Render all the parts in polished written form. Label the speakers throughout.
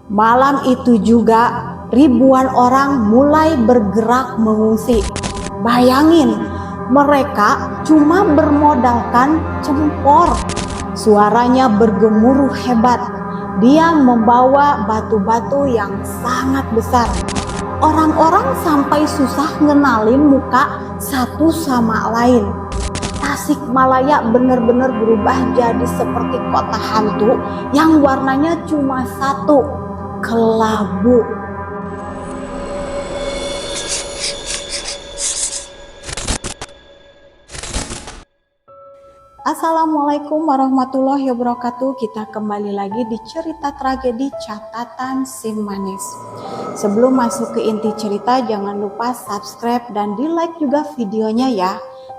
Speaker 1: Malam itu juga ribuan orang mulai bergerak mengungsi. Bayangin, mereka cuma bermodalkan cempor. Suaranya bergemuruh hebat. Dia membawa batu-batu yang sangat besar. Orang-orang sampai susah ngenalin muka satu sama lain. Tasikmalaya benar-benar berubah jadi seperti kota hantu yang warnanya cuma satu, kelabu. Assalamualaikum warahmatullahi wabarakatuh. Kita kembali lagi di cerita tragedi catatan Sim Manis. Sebelum masuk ke inti cerita, jangan lupa subscribe dan di like juga videonya ya.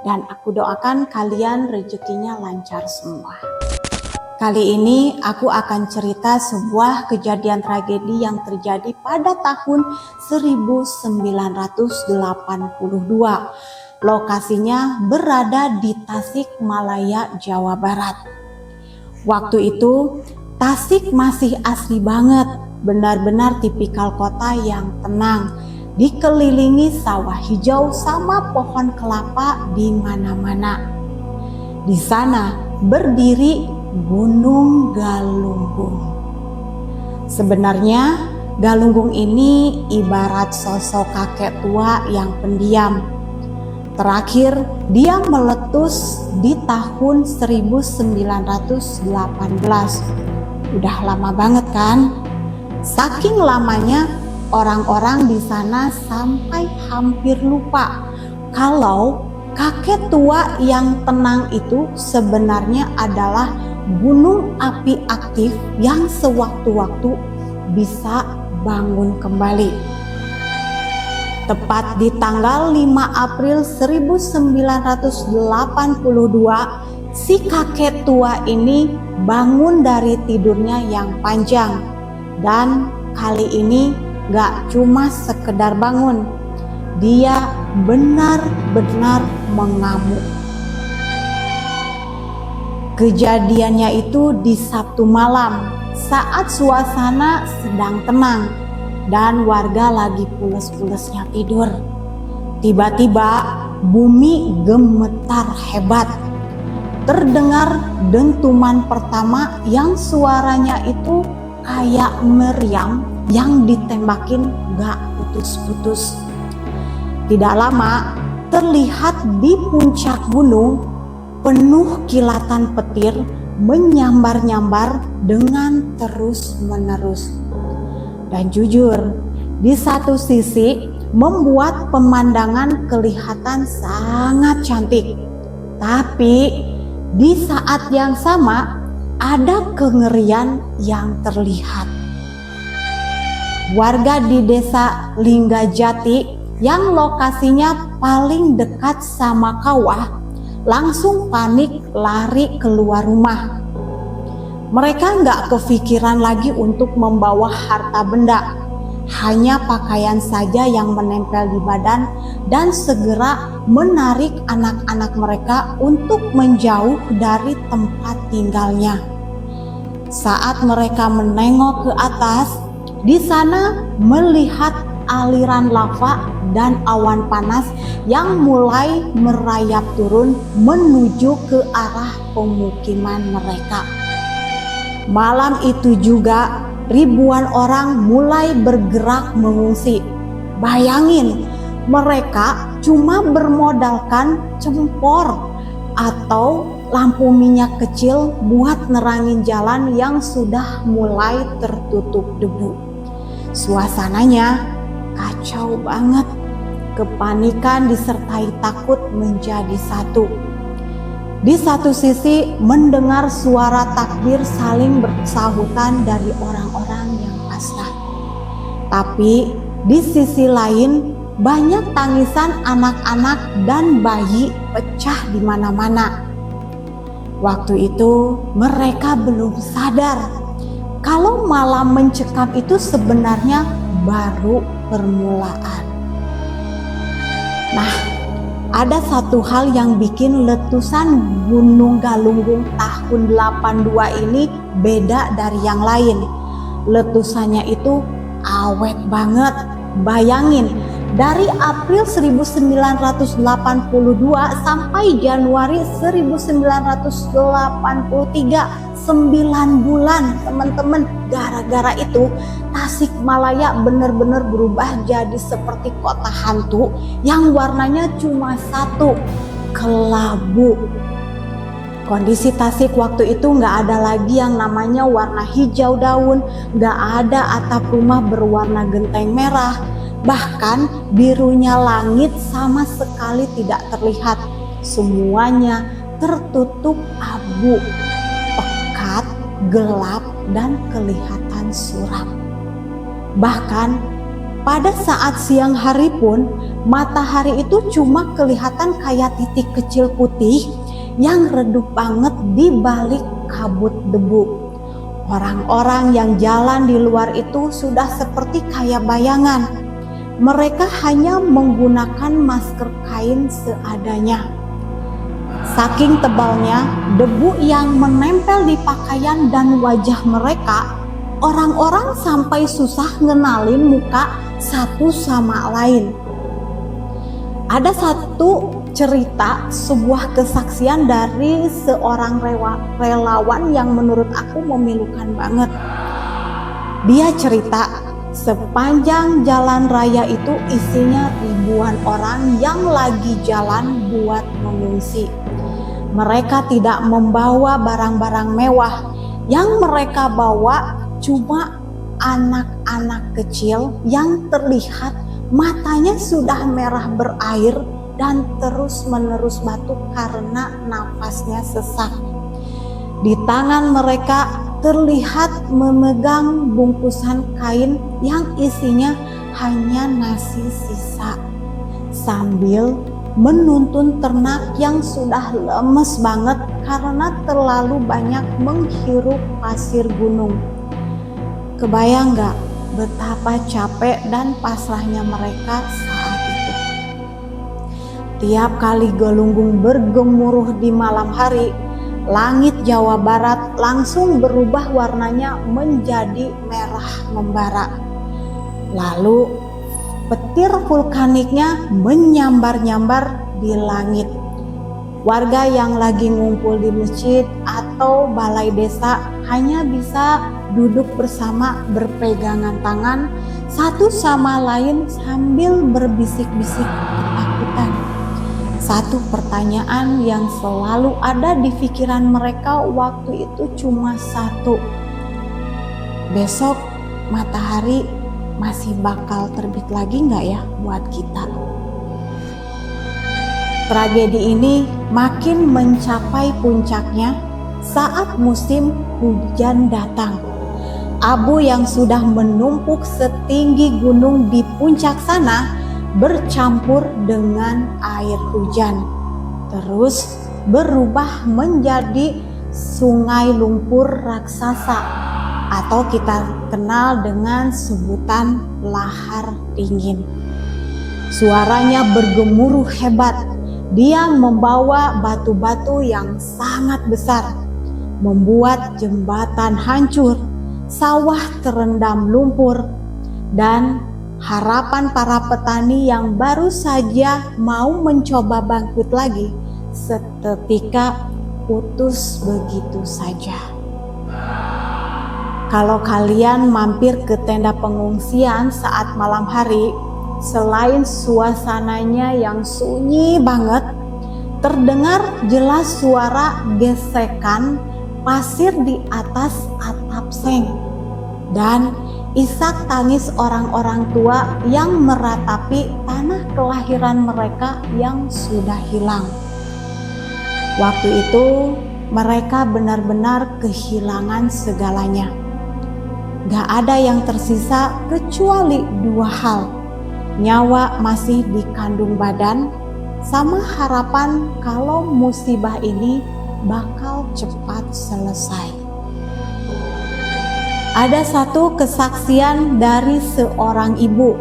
Speaker 1: Dan aku doakan kalian rezekinya lancar semua. Kali ini aku akan cerita sebuah kejadian tragedi yang terjadi pada tahun 1982. Lokasinya berada di Tasikmalaya, Jawa Barat. Waktu itu Tasik masih asli banget, benar-benar tipikal kota yang tenang, dikelilingi sawah hijau sama pohon kelapa di mana-mana. Di sana berdiri Gunung Galunggung. Sebenarnya Galunggung ini ibarat sosok kakek tua yang pendiam. Terakhir dia meletus di tahun 1918. Udah lama banget kan? Saking lamanya orang-orang di sana sampai hampir lupa kalau kakek tua yang tenang itu sebenarnya adalah gunung api aktif yang sewaktu-waktu bisa bangun kembali. Tepat di tanggal 5 April 1982, si kakek tua ini bangun dari tidurnya yang panjang. Dan kali ini gak cuma sekedar bangun, dia benar-benar mengamuk. Kejadiannya itu di Sabtu malam saat suasana sedang tenang dan warga lagi pules-pulesnya tidur. Tiba-tiba bumi gemetar hebat. Terdengar dentuman pertama yang suaranya itu kayak meriam yang ditembakin gak putus-putus. Tidak lama terlihat di puncak gunung penuh kilatan petir menyambar-nyambar dengan terus-menerus. Dan jujur, di satu sisi membuat pemandangan kelihatan sangat cantik. Tapi di saat yang sama ada kengerian yang terlihat. Warga di desa Linggajati yang lokasinya paling dekat sama kawah langsung panik lari keluar rumah. Mereka nggak kepikiran lagi untuk membawa harta benda, hanya pakaian saja yang menempel di badan dan segera menarik anak-anak mereka untuk menjauh dari tempat tinggalnya. Saat mereka menengok ke atas, di sana melihat aliran lava dan awan panas yang mulai merayap turun menuju ke arah pemukiman mereka. Malam itu juga ribuan orang mulai bergerak mengungsi. Bayangin, mereka cuma bermodalkan cempor atau lampu minyak kecil buat nerangin jalan yang sudah mulai tertutup debu. Suasananya kacau banget. Kepanikan disertai takut menjadi satu. Di satu sisi mendengar suara takbir saling bersahutan dari orang-orang yang pasrah. Tapi di sisi lain banyak tangisan anak-anak dan bayi pecah di mana-mana. Waktu itu mereka belum sadar kalau malam mencekam itu sebenarnya baru permulaan. Nah, ada satu hal yang bikin letusan Gunung Galunggung tahun 82 ini beda dari yang lain. letusannya itu awet banget. Bayangin, dari April 1982 sampai Januari 1983, 9 bulan teman-teman. Gara-gara itu Tasikmalaya benar-benar berubah jadi seperti kota hantu yang warnanya cuma satu, kelabu. Kondisi Tasik waktu itu nggak ada lagi yang namanya warna hijau daun, nggak ada atap rumah berwarna genteng merah, bahkan birunya langit sama sekali tidak terlihat. Semuanya tertutup abu, pekat, gelap, dan kelihatan suram. Bahkan pada saat siang hari pun matahari itu cuma kelihatan kayak titik kecil putih yang redup banget di balik kabut debu. Orang-orang yang jalan di luar itu sudah seperti kayak bayangan. Mereka hanya menggunakan masker kain seadanya. Saking tebalnya debu yang menempel di pakaian dan wajah mereka, orang-orang sampai susah ngenalin muka satu sama lain. Ada satu cerita, sebuah kesaksian dari seorang relawan yang menurut aku memilukan banget. Dia cerita, sepanjang jalan raya itu isinya ribuan orang yang lagi jalan buat mengungsi. Mereka tidak membawa barang-barang mewah. Yang mereka bawa cuma anak-anak kecil yang terlihat matanya sudah merah berair dan terus-menerus batuk karena nafasnya sesak. Di tangan mereka terlihat memegang bungkusan kain yang isinya hanya nasi sisa, sambil menuntun ternak yang sudah lemes banget karena terlalu banyak menghirup pasir gunung. Kebayang gak betapa capek dan pasrahnya mereka saat itu? Tiap kali gelunggung bergemuruh di malam hari, langit Jawa Barat langsung berubah warnanya menjadi merah membara. Lalu petir vulkaniknya menyambar-nyambar di langit. Warga yang lagi ngumpul di masjid atau balai desa hanya bisa duduk bersama berpegangan tangan satu sama lain sambil berbisik-bisik ketakutan. Satu pertanyaan yang selalu ada di pikiran mereka waktu itu cuma satu. Besok matahari masih bakal terbit lagi nggak ya buat kita? Tragedi ini makin mencapai puncaknya saat musim hujan datang. Abu yang sudah menumpuk setinggi gunung di puncak sana bercampur dengan air hujan, terus berubah menjadi sungai lumpur raksasa atau kita kenal dengan sebutan lahar dingin. Suaranya bergemuruh hebat. Dia membawa batu-batu yang sangat besar, membuat jembatan hancur, sawah terendam lumpur, dan harapan para petani yang baru saja mau mencoba bangkit lagi seketika putus begitu saja. Kalau kalian mampir ke tenda pengungsian saat malam hari, selain suasananya yang sunyi banget, terdengar jelas suara gesekan pasir di atas atap seng dan isak tangis orang-orang tua yang meratapi tanah kelahiran mereka yang sudah hilang. Waktu itu mereka benar-benar kehilangan segalanya. Gak ada yang tersisa kecuali dua hal: nyawa masih di kandung badan, sama harapan kalau musibah ini bakal cepat selesai. Ada satu kesaksian dari seorang ibu.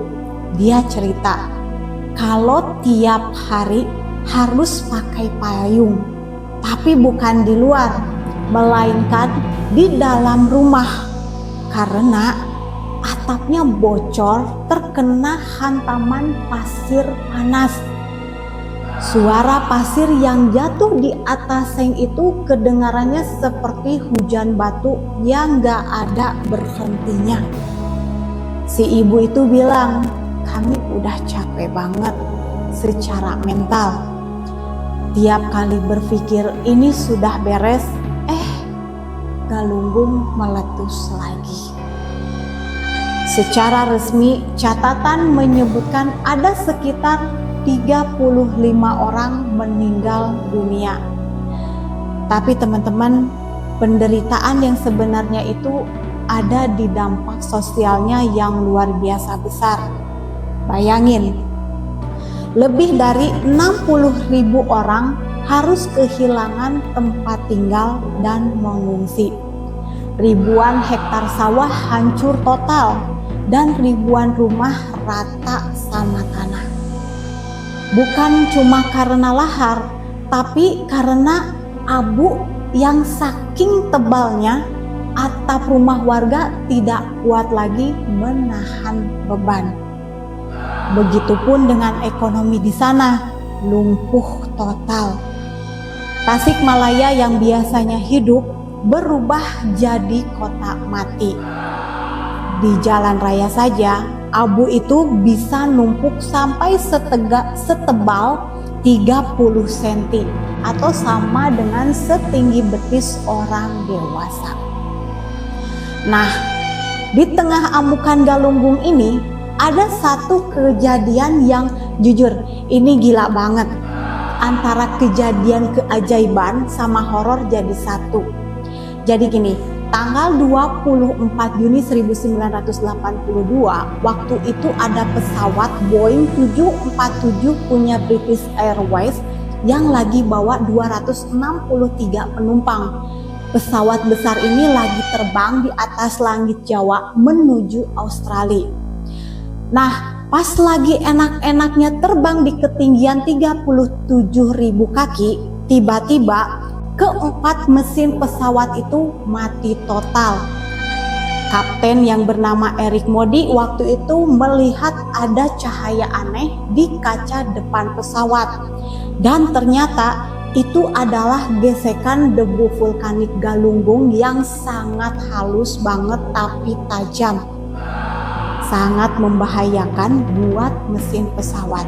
Speaker 1: Dia cerita kalau tiap hari harus pakai payung, tapi bukan di luar, melainkan di dalam rumah. karena atapnya bocor terkena hantaman pasir panas. Suara pasir yang jatuh di atas seng itu kedengarannya seperti hujan batu yang gak ada berhentinya. Si ibu itu bilang, kami udah capek banget secara mental. Tiap kali berpikir ini sudah beres, Galunggung meletus lagi. Secara resmi, catatan menyebutkan ada sekitar 35 orang meninggal dunia. Tapi teman-teman, penderitaan yang sebenarnya itu ada di dampak sosialnya yang luar biasa besar. Bayangin, lebih dari 60.000 orang harus kehilangan tempat tinggal dan mengungsi. Ribuan hektar sawah hancur total dan ribuan rumah rata sama tanah. Bukan cuma karena lahar, tapi karena abu yang saking tebalnya atap rumah warga tidak kuat lagi menahan beban. Begitupun dengan ekonomi di sana, lumpuh total. Tasikmalaya yang biasanya hidup berubah jadi kota mati. Di jalan raya saja, abu itu bisa numpuk sampai setebal 30 cm atau sama dengan setinggi betis orang dewasa. Nah, di tengah amukan Galunggung ini ada satu kejadian yang jujur ini gila banget. Antara kejadian keajaiban sama horor jadi satu. Jadi gini, tanggal 24 Juni 1982, waktu itu ada pesawat Boeing 747 punya British Airways yang lagi bawa 263 penumpang. Pesawat besar ini lagi terbang di atas langit Jawa menuju Australia. Nah, pas lagi enak-enaknya terbang di ketinggian 37.000 kaki, tiba-tiba keempat mesin pesawat itu mati total. Kapten yang bernama Eric Modi waktu itu melihat ada cahaya aneh di kaca depan pesawat. Dan ternyata itu adalah gesekan debu vulkanik Galunggung yang sangat halus banget tapi tajam. Sangat membahayakan buat mesin pesawat.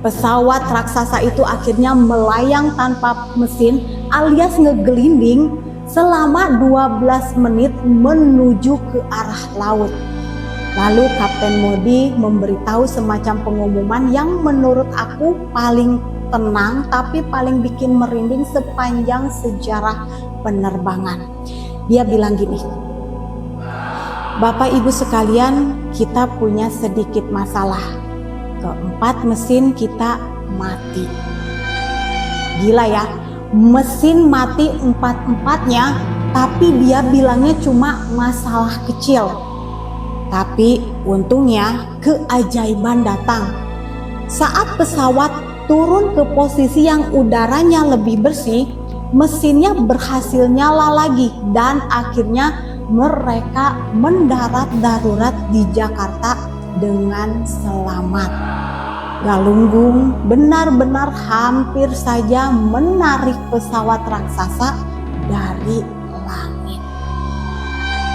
Speaker 1: Pesawat raksasa itu akhirnya melayang tanpa mesin alias ngegelinding selama 12 menit menuju ke arah laut. Lalu Kapten Modi memberitahu semacam pengumuman yang menurut aku paling tenang tapi paling bikin merinding sepanjang sejarah penerbangan. Dia bilang gini, Bapak Ibu sekalian, kita punya sedikit masalah. Keempat mesin kita mati. Gila ya, mesin mati empat-empatnya, tapi dia bilangnya cuma masalah kecil. Tapi untungnya keajaiban datang. Saat pesawat turun ke posisi yang udaranya lebih bersih, mesinnya berhasil nyala lagi dan akhirnya mereka mendarat darurat di Jakarta dengan selamat. Galunggung benar-benar hampir saja menarik pesawat raksasa dari langit.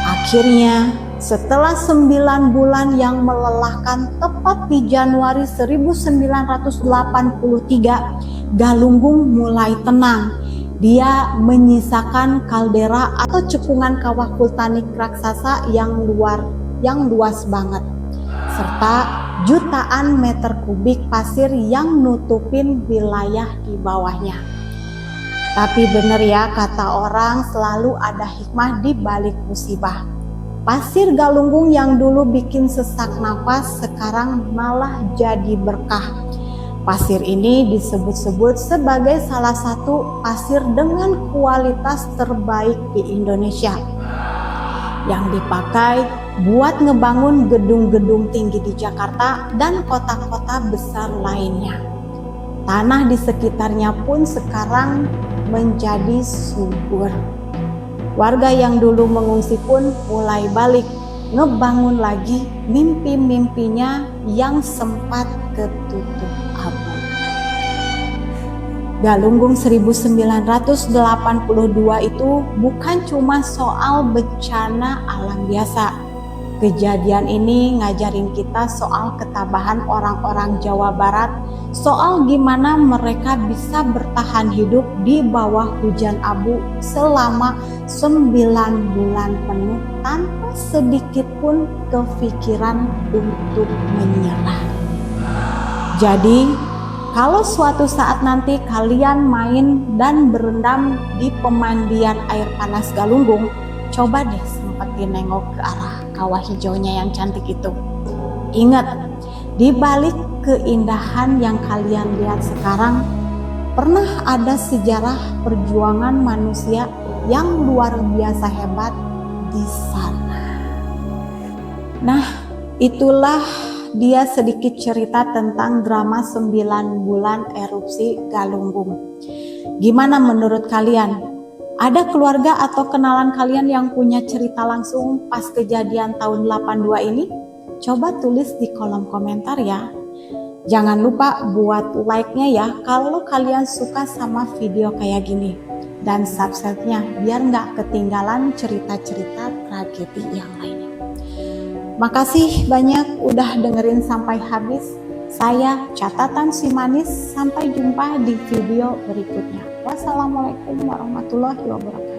Speaker 1: Akhirnya, setelah 9 bulan yang melelahkan, tepat di Januari 1983, Galunggung mulai tenang. Dia menyisakan kaldera atau cekungan kawah vulkanik raksasa yang luas banget, serta jutaan meter kubik pasir yang nutupin wilayah di bawahnya. Tapi bener ya, kata orang selalu ada hikmah di balik musibah. Pasir Galunggung yang dulu bikin sesak nafas sekarang malah jadi berkah. Pasir ini disebut-sebut sebagai salah satu pasir dengan kualitas terbaik di Indonesia yang dipakai buat ngebangun gedung-gedung tinggi di Jakarta dan kota-kota besar lainnya. Tanah di sekitarnya pun sekarang menjadi subur. Warga yang dulu mengungsi pun mulai balik, ngebangun lagi mimpi-mimpinya yang sempat ketutup abu. Galunggung 1982 itu bukan cuma soal bencana alam biasa. Kejadian ini ngajarin kita soal ketabahan orang-orang Jawa Barat, soal gimana mereka bisa bertahan hidup di bawah hujan abu selama 9 bulan penuh tanpa sedikit pun kepikiran untuk menyerah. Jadi, kalau suatu saat nanti kalian main dan berendam di pemandian air panas Galunggung, coba deh sempetin nengok ke arah kawah hijaunya yang cantik itu. Ingat, di balik keindahan yang kalian lihat sekarang, pernah ada sejarah perjuangan manusia yang luar biasa hebat di sana. Nah, itulah dia sedikit cerita tentang drama 9 bulan erupsi Galunggung. Gimana menurut kalian? Ada keluarga atau kenalan kalian yang punya cerita langsung pas kejadian tahun 82 ini? Coba tulis di kolom komentar ya. Jangan lupa buat like-nya ya kalau kalian suka sama video kayak gini. Dan subscribe-nya biar nggak ketinggalan cerita-cerita tragedi yang lainnya. Makasih banyak udah dengerin sampai habis. Saya Catatan Si Manis, sampai jumpa di video berikutnya. Wassalamualaikum warahmatullahi wabarakatuh.